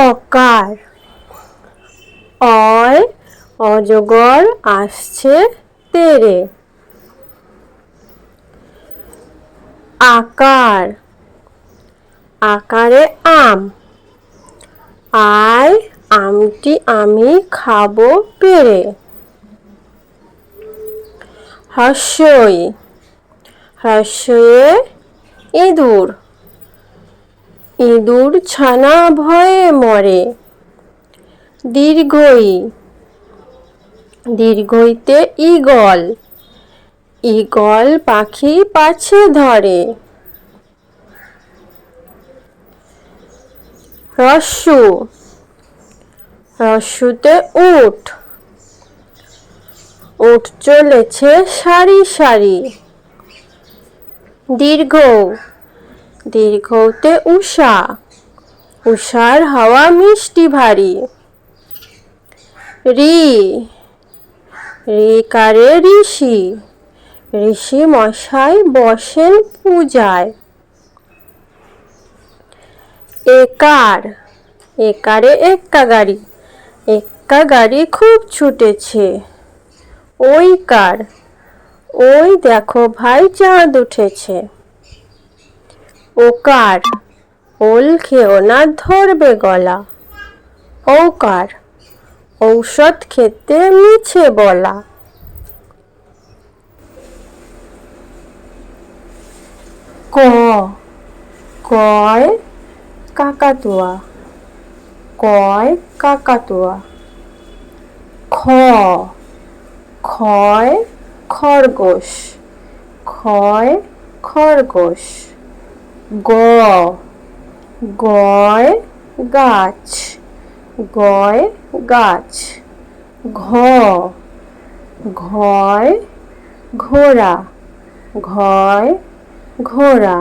অকার অয় অজগর আসছে তেড়ে। আকার আকারে আম আয় আমটি আমি খাবো পেড়ে। হর্ষই হর্ষয়ে ইঁদুর ইঁদুর ছানা ভয়ে মরে। দীর্ঘই দীর্ঘইতে ঈগল ঈগল পাখি পাছে ধরে। হ্রস্ব হ্রস্বতে উট উট চলেছে সারি সারি। দীর্ঘ দীর্ঘতে উষা উষার হাওয়া মিষ্টি ভারী। রি রিকারে ঋষি ঋষি মশাই বসেন পূজায়। একার একারে এক্কা গাড়ি এক্কা গাড়ি খুব ছুটেছে। ওইকার ওই দেখো ভাই চাঁদ উঠেছে। ওকার ওল খেও না ধরবে গলা। ঔকার ঔষধ খেতে মিছে বলা। ক কয় কাকাতুয়া কয় কাকাতুয়া। খ খয় খরগোশ খয় খরগোশ। গ গয় গাছ গয় গাছ। ঘ ঘয় ঘোড়া ঘয় ঘোড়া।